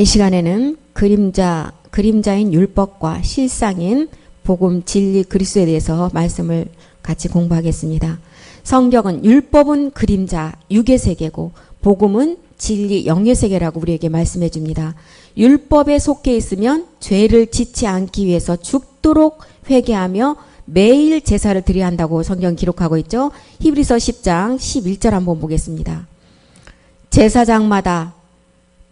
이 시간에는 그림자인 율법과 실상인 복음, 진리, 그리스도에 대해서 말씀을 같이 공부하겠습니다. 성경은 율법은 그림자, 육의 세계고 복음은 진리, 영의 세계라고 우리에게 말씀해 줍니다. 율법에 속해 있으면 죄를 짓지 않기 위해서 죽도록 회개하며 매일 제사를 드려야 한다고 성경 기록하고 있죠. 히브리서 10장 11절 한번 보겠습니다. 제사장마다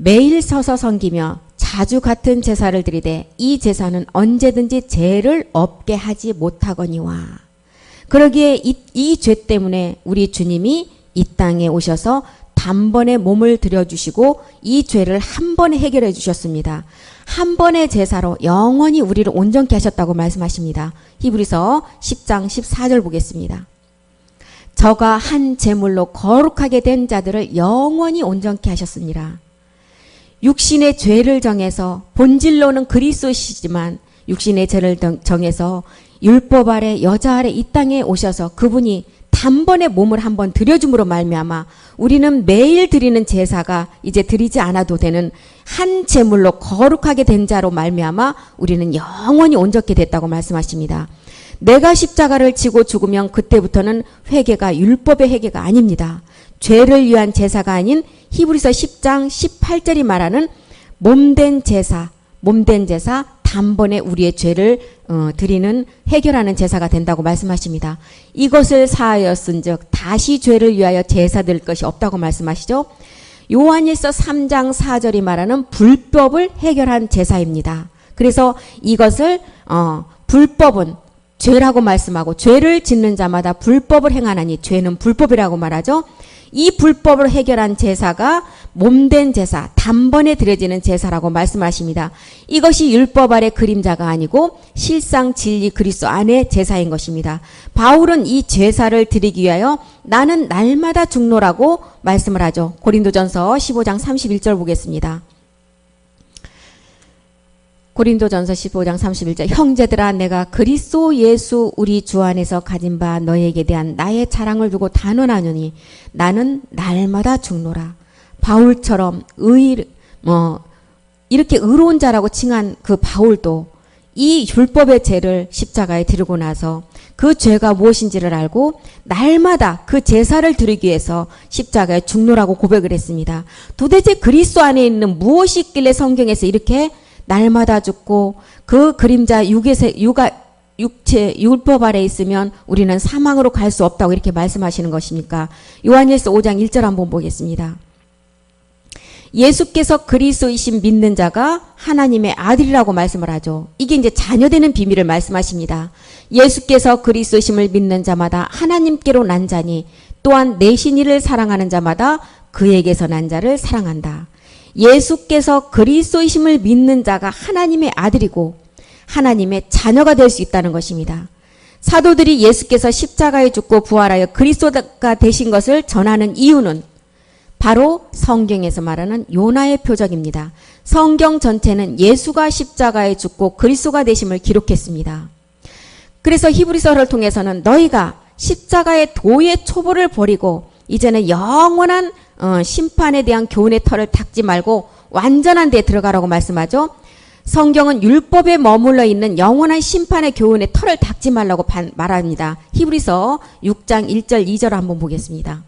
매일 서서 섬기며 자주 같은 제사를 드리되 이 제사는 언제든지 죄를 없게 하지 못하거니와. 그러기에 이 죄 때문에 우리 주님이 이 땅에 오셔서 단번에 몸을 들여주시고 이 죄를 한 번에 해결해 주셨습니다. 한 번의 제사로 영원히 우리를 온전케 하셨다고 말씀하십니다. 히브리서 10장 14절 보겠습니다. 저가 한 제물로 거룩하게 된 자들을 영원히 온전케 하셨습니다. 육신의 죄를 정해서 본질로는 그리스도시지만 육신의 죄를 정해서 율법 아래 여자 아래 이 땅에 오셔서 그분이 단번에 몸을 한번 들여줌으로 말미암아 우리는 매일 드리는 제사가 이제 드리지 않아도 되는 한 제물로 거룩하게 된 자로 말미암아 우리는 영원히 온전케 됐다고 말씀하십니다. 내가 십자가를 지고 죽으면 그때부터는 회개가 율법의 회개가 아닙니다. 죄를 위한 제사가 아닌 히브리서 10장 18절이 말하는 몸된 제사 단번에 우리의 죄를 드리는 해결하는 제사가 된다고 말씀하십니다. 이것을 사하였은즉 다시 죄를 위하여 제사 드릴 것이 없다고 말씀하시죠. 요한일서 3장 4절이 말하는 불법을 해결한 제사입니다. 그래서 이것을 불법은 죄라고 말씀하고 죄를 짓는 자마다 불법을 행하나니 죄는 불법이라고 말하죠. 이 불법을 해결한 제사가 몸된 제사, 단번에 드려지는 제사라고 말씀하십니다. 이것이 율법 아래 그림자가 아니고 실상 진리 그리스도 안의 제사인 것입니다. 바울은 이 제사를 드리기 위하여 나는 날마다 죽노라고 말씀을 하죠. 고린도전서 15장 31절 보겠습니다. 고린도전서 15장 31절 형제들아 내가 그리스도 예수 우리 주 안에서 가진 바 너희에게 대한 나의 자랑을 두고 단언하노니 나는 날마다 죽노라. 바울처럼 이렇게 의로운 자라고 칭한 그 바울도 이 율법의 죄를 십자가에 들고 나서 그 죄가 무엇인지를 알고 날마다 그 제사를 드리기 위해서 십자가에 죽노라고 고백을 했습니다. 도대체 그리스도 안에 있는 무엇이 있길래 성경에서 이렇게 날마다 죽고 그 그림자 육체 율법 아래 있으면 우리는 사망으로 갈 수 없다고 이렇게 말씀하시는 것입니까? 요한일서 5장 1절 한번 보겠습니다. 예수께서 그리스도이신 믿는 자가 하나님의 아들이라고 말씀을 하죠. 이게 이제 자녀되는 비밀을 말씀하십니다. 예수께서 그리스도이심을 믿는 자마다 하나님께로 난 자니 또한 내신 이를 사랑하는 자마다 그에게서 난 자를 사랑한다. 예수께서 그리스도이심을 믿는 자가 하나님의 아들이고 하나님의 자녀가 될 수 있다는 것입니다. 사도들이 예수께서 십자가에 죽고 부활하여 그리스도가 되신 것을 전하는 이유는 바로 성경에서 말하는 요나의 표적입니다. 성경 전체는 예수가 십자가에 죽고 그리스도가 되심을 기록했습니다. 그래서 히브리서를 통해서는 너희가 십자가의 도의 초보를 버리고 이제는 영원한 심판에 대한 교훈의 털을 닦지 말고 완전한 데에 들어가라고 말씀하죠. 성경은 율법에 머물러 있는 영원한 심판의 교훈의 털을 닦지 말라고 말합니다. 히브리서 6장 1절 2절 한번 보겠습니다.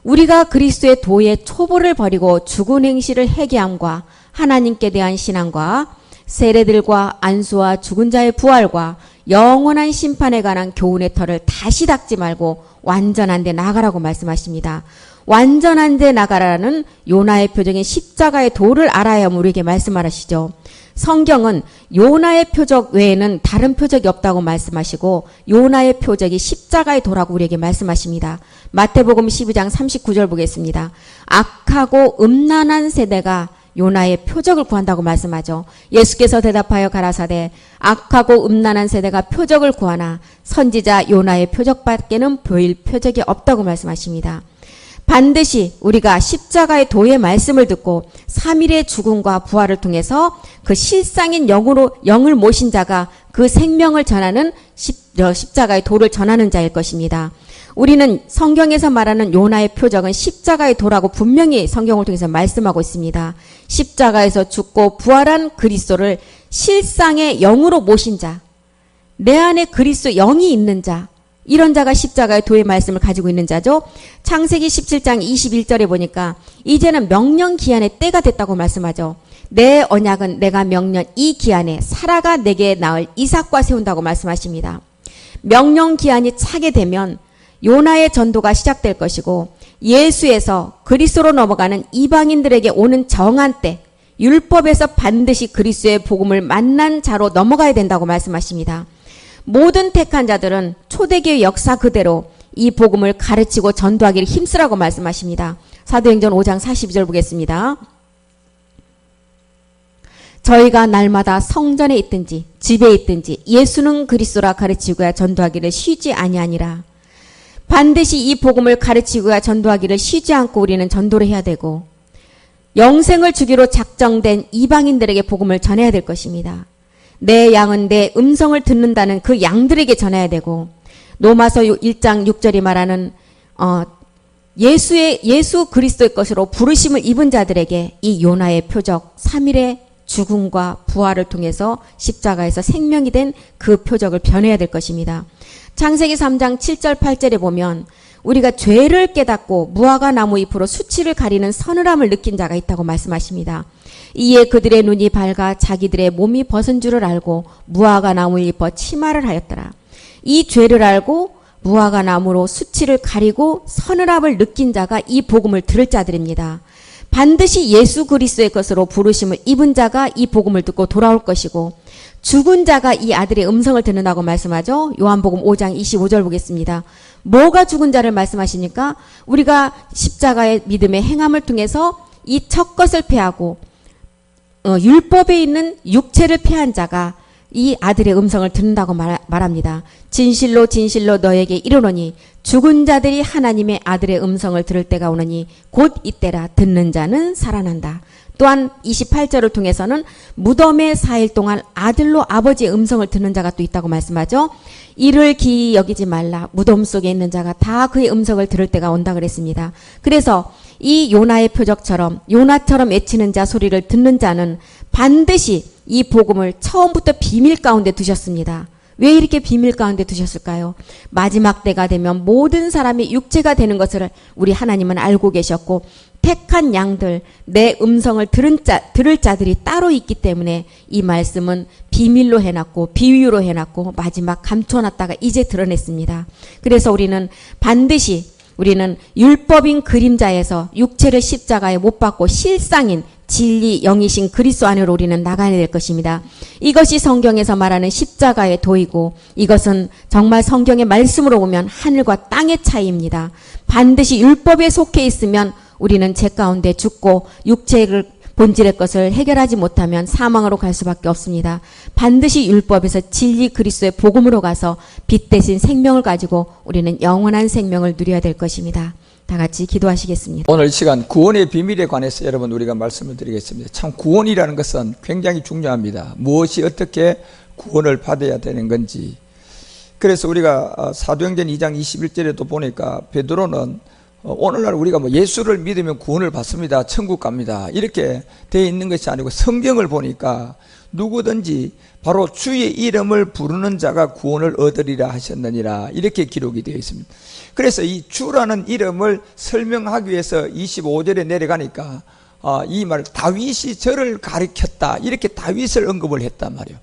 우리가 그리스도의 도의 초보를 버리고 죽은 행실을 회개함과 하나님께 대한 신앙과 세례들과 안수와 죽은 자의 부활과 영원한 심판에 관한 교훈의 털을 다시 닦지 말고 완전한 데 나가라고 말씀하십니다. 완전한 데 나가라는 요나의 표적인 십자가의 도를 알아야 우리에게 말씀하시죠. 성경은 요나의 표적 외에는 다른 표적이 없다고 말씀하시고 요나의 표적이 십자가의 도라고 우리에게 말씀하십니다. 마태복음 12장 39절 보겠습니다. 악하고 음란한 세대가 요나의 표적을 구한다고 말씀하죠. 예수께서 대답하여 가라사대 악하고 음란한 세대가 표적을 구하나 선지자 요나의 표적밖에는 보일 표적이 없다고 말씀하십니다. 반드시 우리가 십자가의 도의 말씀을 듣고 3일의 죽음과 부활을 통해서 그 실상인 영을 모신 자가 그 생명을 전하는 십자가의 도를 전하는 자일 것입니다. 우리는 성경에서 말하는 요나의 표적은 십자가의 도라고 분명히 성경을 통해서 말씀하고 있습니다. 십자가에서 죽고 부활한 그리스도를 실상의 영으로 모신 자, 내 안에 그리스도 영이 있는 자, 이런 자가 십자가의 도의 말씀을 가지고 있는 자죠. 창세기 17장 21절에 보니까 이제는 명령 기한의 때가 됐다고 말씀하죠. 내 언약은 내가 명령 이 기한에 사라가 내게 낳을 이삭과 세운다고 말씀하십니다. 명령 기한이 차게 되면 요나의 전도가 시작될 것이고 예수에서 그리스도로 넘어가는 이방인들에게 오는 정한 때, 율법에서 반드시 그리스도의 복음을 만난 자로 넘어가야 된다고 말씀하십니다. 모든 택한 자들은 초대교회 역사 그대로 이 복음을 가르치고 전도하기를 힘쓰라고 말씀하십니다. 사도행전 5장 42절 보겠습니다. 저희가 날마다 성전에 있든지 집에 있든지 예수는 그리스도라 가르치고야 전도하기를 쉬지 아니하니라. 반드시 이 복음을 가르치고야 전도하기를 쉬지 않고 우리는 전도를 해야 되고 영생을 주기로 작정된 이방인들에게 복음을 전해야 될 것입니다. 내 양은 내 음성을 듣는다는 그 양들에게 전해야 되고 로마서 1장 6절이 말하는 예수 그리스도의 것으로 부르심을 입은 자들에게 이 요나의 표적 3일의 죽음과 부활을 통해서 십자가에서 생명이 된 그 표적을 변해야 될 것입니다. 창세기 3장 7절 8절에 보면 우리가 죄를 깨닫고 무화과 나무 잎으로 수치를 가리는 서늘함을 느낀 자가 있다고 말씀하십니다. 이에 그들의 눈이 밝아 자기들의 몸이 벗은 줄을 알고 무화과 나무를 입어 치마를 하였더라. 이 죄를 알고 무화과 나무로 수치를 가리고 서늘함을 느낀 자가 이 복음을 들을 자들입니다. 반드시 예수 그리스도의 것으로 부르심을 입은 자가 이 복음을 듣고 돌아올 것이고 죽은 자가 이 아들의 음성을 듣는다고 말씀하죠. 요한복음 5장 25절 보겠습니다. 뭐가 죽은 자를 말씀하시니까 우리가 십자가의 믿음의 행함을 통해서 이 첫 것을 패하고 율법에 있는 육체를 패한 자가 이 아들의 음성을 듣는다고 말합니다. 진실로 진실로 너에게 이르노니 죽은 자들이 하나님의 아들의 음성을 들을 때가 오느니 곧 이때라. 듣는 자는 살아난다. 또한 28절을 통해서는 무덤에 4일 동안 아들로 아버지의 음성을 듣는 자가 또 있다고 말씀하죠. 이를 기이 여기지 말라. 무덤 속에 있는 자가 다 그의 음성을 들을 때가 온다 그랬습니다. 그래서 이 요나의 표적처럼 요나처럼 외치는 자 소리를 듣는 자는 반드시 이 복음을 처음부터 비밀 가운데 두셨습니다. 왜 이렇게 비밀 가운데 두셨을까요? 마지막 때가 되면 모든 사람이 육체가 되는 것을 우리 하나님은 알고 계셨고 택한 양들, 내 음성을 들을 자들이 따로 있기 때문에 이 말씀은 비밀로 해놨고 비유로 해놨고 마지막 감춰놨다가 이제 드러냈습니다. 그래서 우리는 반드시 우리는 율법인 그림자에서 육체를 십자가에 못 박고 실상인 진리 영이신 그리스도 안으로 우리는 나가야 될 것입니다. 이것이 성경에서 말하는 십자가의 도이고 이것은 정말 성경의 말씀으로 보면 하늘과 땅의 차이입니다. 반드시 율법에 속해 있으면 우리는 죄 가운데 죽고 육체를 본질의 것을 해결하지 못하면 사망으로 갈 수밖에 없습니다. 반드시 율법에서 진리 그리스도의 복음으로 가서 빛 대신 생명을 가지고 우리는 영원한 생명을 누려야 될 것입니다. 다 같이 기도하시겠습니다. 오늘 이 시간 구원의 비밀에 관해서 여러분 우리가 말씀을 드리겠습니다. 참 구원이라는 것은 굉장히 중요합니다. 무엇이 어떻게 구원을 받아야 되는 건지. 그래서 우리가 사도행전 2장 21절에도 보니까 베드로는 오늘날 우리가 예수를 믿으면 구원을 받습니다. 천국 갑니다. 이렇게 되어 있는 것이 아니고 성경을 보니까 누구든지 바로 주의 이름을 부르는 자가 구원을 얻으리라 하셨느니라 이렇게 기록이 되어 있습니다. 그래서 이 주라는 이름을 설명하기 위해서 25절에 내려가니까 이 말 다윗이 저를 가리켰다 이렇게 다윗을 언급을 했단 말이에요.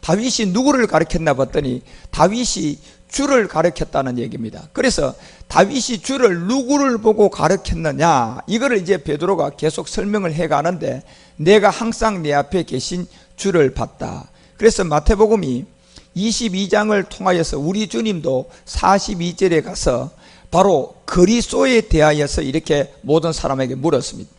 다윗이 누구를 가리켰나 봤더니 다윗이 주를 가르쳤다는 얘기입니다. 그래서 다윗이 주를 누구를 보고 가르쳤느냐 이거를 이제 베드로가 계속 설명을 해가는데 내가 항상 내 앞에 계신 주를 봤다. 그래서 마태복음이 22장을 통하여서 우리 주님도 42절에 가서 바로 그리스도에 대하여서 이렇게 모든 사람에게 물었습니다.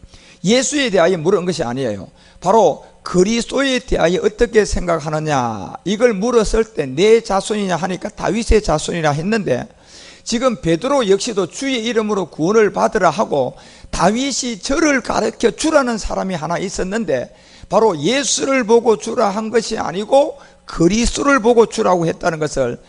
예수에 대하여 물은 것이 아니에요. 바로 그리스도에 대하여 어떻게 생각하느냐 이걸 물었을 때 내 자손이냐 하니까 다윗의 자손이라 했는데 지금 베드로 역시도 주의 이름으로 구원을 받으라 하고 다윗이 저를 가르쳐 주라는 사람이 하나 있었는데 바로 예수를 보고 주라 한 것이 아니고 그리스도를 보고 주라고 했다는 것을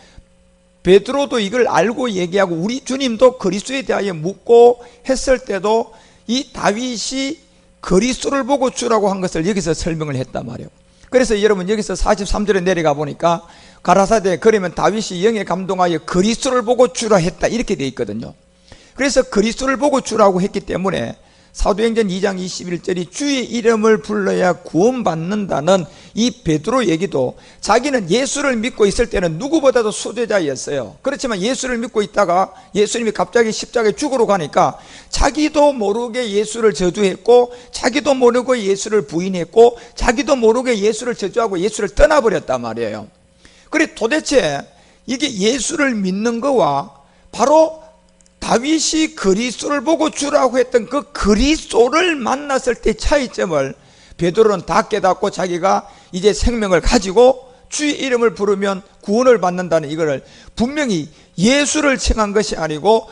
베드로도 이걸 알고 얘기하고 우리 주님도 그리스도에 대하여 묻고 했을 때도 이 다윗이 그리스도를 보고 주라고 한 것을 여기서 설명을 했단 말이에요. 그래서 여러분 여기서 43절에 내려가 보니까 가라사대 그러면 다윗이 영에 감동하여 그리스도를 보고 주라 했다 이렇게 되어 있거든요. 그래서 그리스도를 보고 주라고 했기 때문에 사도행전 2장 21절이 주의 이름을 불러야 구원받는다는 이 베드로 얘기도 자기는 예수를 믿고 있을 때는 누구보다도 수제자였어요. 그렇지만 예수를 믿고 있다가 예수님이 갑자기 십자가에 죽으러 가니까 자기도 모르게 예수를 저주했고 자기도 모르고 예수를 부인했고 자기도 모르게 예수를 저주하고 예수를 떠나버렸단 말이에요. 그래 도대체 이게 예수를 믿는 거와 바로 다윗이 그리스도를 보고 주라고 했던 그 그리스도를 만났을 때 차이점을 베드로는 다 깨닫고 자기가 이제 생명을 가지고 주의 이름을 부르면 구원을 받는다는 이거를 분명히 예수를 칭한 것이 아니고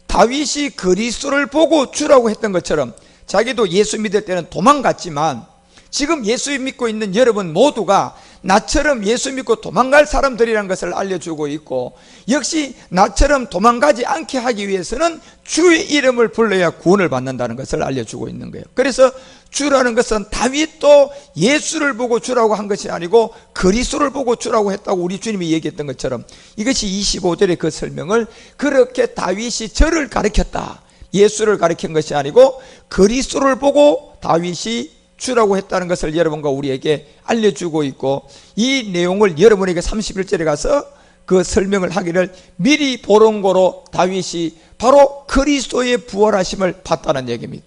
다윗이 그리스도를 보고 주라고 했던 것처럼 자기도 예수 믿을 때는 도망갔지만 지금 예수 믿고 있는 여러분 모두가 나처럼 예수 믿고 도망갈 사람들이라는 것을 알려주고 있고 역시 나처럼 도망가지 않게 하기 위해서는 주의 이름을 불러야 구원을 받는다는 것을 알려주고 있는 거예요. 그래서 주라는 것은 다윗도 예수를 보고 주라고 한 것이 아니고 그리스도를 보고 주라고 했다고 우리 주님이 얘기했던 것처럼 이것이 25절의 그 설명을 그렇게 다윗이 저를 가리켰다, 예수를 가리킨 것이 아니고 그리스도를 보고 다윗이 주라고 했다는 것을 여러분과 우리에게 알려주고 있고 이 내용을 여러분에게 31절에 가서 그 설명을 하기를 미리 보는 거로 다윗이 바로 그리스도의 부활하심을 봤다는 얘기입니다.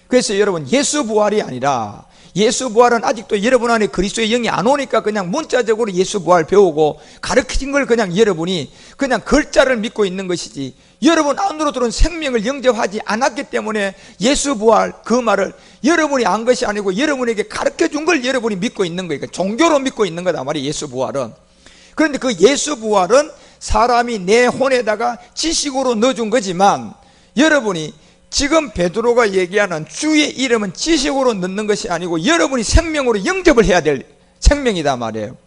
그래서 여러분 예수 부활이 아니라 예수 부활은 아직도 여러분 안에 그리스도의 영이 안 오니까 그냥 문자적으로 예수 부활 배우고 가르친 걸 그냥 여러분이 그냥 글자를 믿고 있는 것이지 여러분 안으로 들어온 생명을 영접하지 않았기 때문에 예수 부활 그 말을 여러분이 안 것이 아니고 여러분에게 가르쳐 준 걸 여러분이 믿고 있는 거예요. 종교로 믿고 있는 거다 말이에요, 예수 부활은. 그런데 그 예수 부활은 사람이 내 혼에다가 지식으로 넣어준 거지만 여러분이 지금 베드로가 얘기하는 주의 이름은 지식으로 넣는 것이 아니고 여러분이 생명으로 영접을 해야 될 생명이다 말이에요.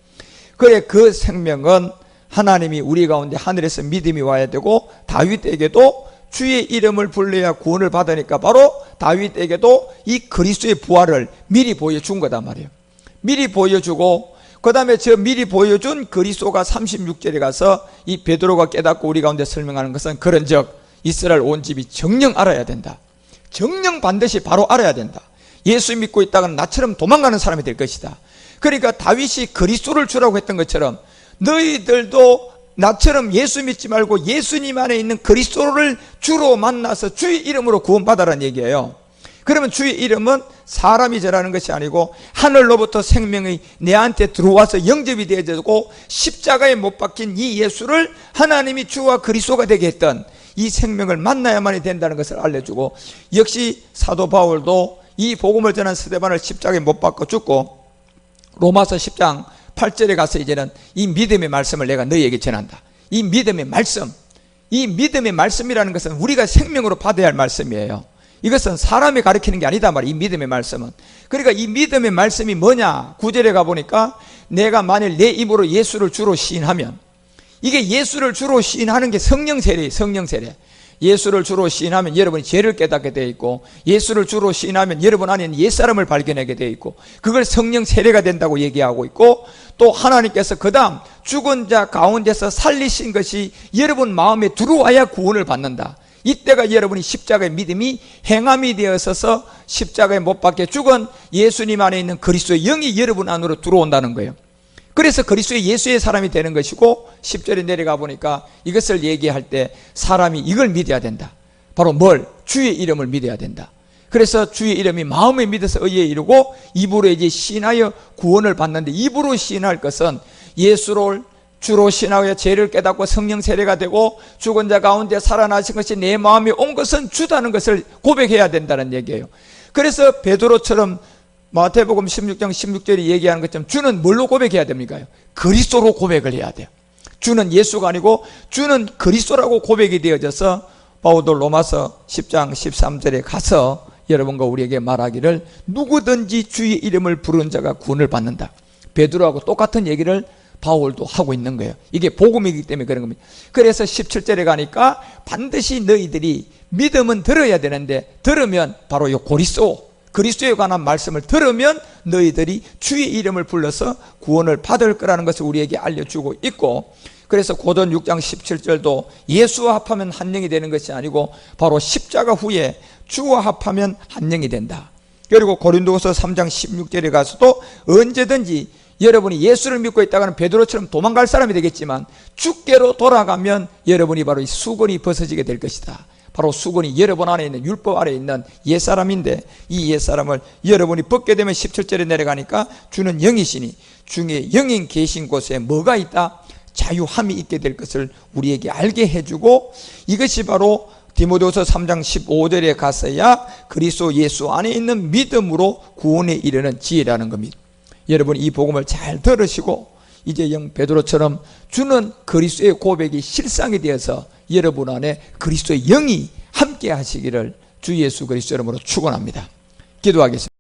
그래 그 생명은 하나님이 우리 가운데 하늘에서 믿음이 와야 되고 다윗에게도 주의 이름을 불러야 구원을 받으니까 바로 다윗에게도 이 그리스도의 부활을 미리 보여준 거단 말이에요. 미리 보여주고 그 다음에 저 미리 보여준 그리스도가 36절에 가서 이 베드로가 깨닫고 우리 가운데 설명하는 것은 그런즉 이스라엘 온 집이 정녕 알아야 된다. 정녕 반드시 바로 알아야 된다. 예수 믿고 있다가는 나처럼 도망가는 사람이 될 것이다. 그러니까 다윗이 그리스도를 주라고 했던 것처럼 너희들도 나처럼 예수 믿지 말고 예수님 안에 있는 그리스도를 주로 만나서 주의 이름으로 구원받아라는 얘기예요. 그러면 주의 이름은 사람이 전하는 것이 아니고 하늘로부터 생명이 내한테 들어와서 영접이 되어지고 십자가에 못 박힌 이 예수를 하나님이 주와 그리스도가 되게 했던 이 생명을 만나야만이 된다는 것을 알려주고 역시 사도 바울도 이 복음을 전한 스데반을 십자가에 못 박고 죽고 로마서 10장 8절에 가서 이제는 이 믿음의 말씀을 내가 너희에게 전한다. 이 믿음의 말씀, 이 믿음의 말씀이라는 것은 우리가 생명으로 받아야 할 말씀이에요. 이것은 사람이 가르치는 게 아니다 말이에요. 이 믿음의 말씀은. 그러니까 이 믿음의 말씀이 뭐냐? 9절에 가보니까 내가 만일 내 입으로 예수를 주로 시인하면, 이게 예수를 주로 시인하는 게 성령 세례예요. 성령 세례. 예수를 주로 시인하면 여러분이 죄를 깨닫게 되어 있고, 예수를 주로 시인하면 여러분 안에는 옛사람을 발견하게 되어 있고, 그걸 성령 세례가 된다고 얘기하고 있고, 또 하나님께서 그 다음 죽은 자 가운데서 살리신 것이 여러분 마음에 들어와야 구원을 받는다. 이때가 여러분이 십자가의 믿음이 행함이 되어서 십자가에 못 박혀 죽은 예수님 안에 있는 그리스도의 영이 여러분 안으로 들어온다는 거예요. 그래서 그리스도의 예수의 사람이 되는 것이고, 10절에 내려가 보니까 이것을 얘기할 때 사람이 이걸 믿어야 된다. 바로 뭘? 주의 이름을 믿어야 된다. 그래서 주의 이름이 마음에 믿어서 의에 이르고 입으로 이제 시인하여 구원을 받는데, 입으로 시인할 것은 예수를 주로 신하여 죄를 깨닫고 성령 세례가 되고 죽은 자 가운데 살아나신 것이 내 마음에 온 것은 주다는 것을 고백해야 된다는 얘기예요. 그래서 베드로처럼 마태복음 16장 16절이 얘기하는 것처럼 주는 뭘로 고백해야 됩니까? 그리스도로 고백을 해야 돼요. 주는 예수가 아니고 주는 그리스도라고 고백이 되어져서 바울도 로마서 10장 13절에 가서 여러분과 우리에게 말하기를 누구든지 주의 이름을 부르는 자가 구원을 받는다. 베드로하고 똑같은 얘기를 바울도 하고 있는 거예요. 이게 복음이기 때문에 그런 겁니다. 그래서 17절에 가니까 반드시 너희들이 믿음은 들어야 되는데, 들으면 바로 이 그리스도에 관한 말씀을 들으면 너희들이 주의 이름을 불러서 구원을 받을 거라는 것을 우리에게 알려주고 있고, 그래서 고전 6장 17절도 예수와 합하면 한 영이 되는 것이 아니고 바로 십자가 후에 주와 합하면 한 영이 된다. 그리고 고린도후서 3장 16절에 가서도 언제든지 여러분이 예수를 믿고 있다가는 베드로처럼 도망갈 사람이 되겠지만 주께로 돌아가면 여러분이 바로 이 수건이 벗어지게 될 것이다. 바로 수건이 여러분 안에 있는 율법 아래 있는 옛사람인데, 이 옛사람을 여러분이 벗게 되면 17절에 내려가니까 주는 영이시니 중에 영인 계신 곳에 뭐가 있다? 자유함이 있게 될 것을 우리에게 알게 해주고, 이것이 바로 디모데후서 3장 15절에 가서야 그리스도 예수 안에 있는 믿음으로 구원에 이르는 지혜라는 겁니다. 여러분, 이 복음을 잘 들으시고 이제 영 베드로처럼 주는 그리스도의 고백이 실상이 되어서 여러분 안에 그리스도의 영이 함께 하시기를 주 예수 그리스도 이름으로 축원합니다. 기도하겠습니다.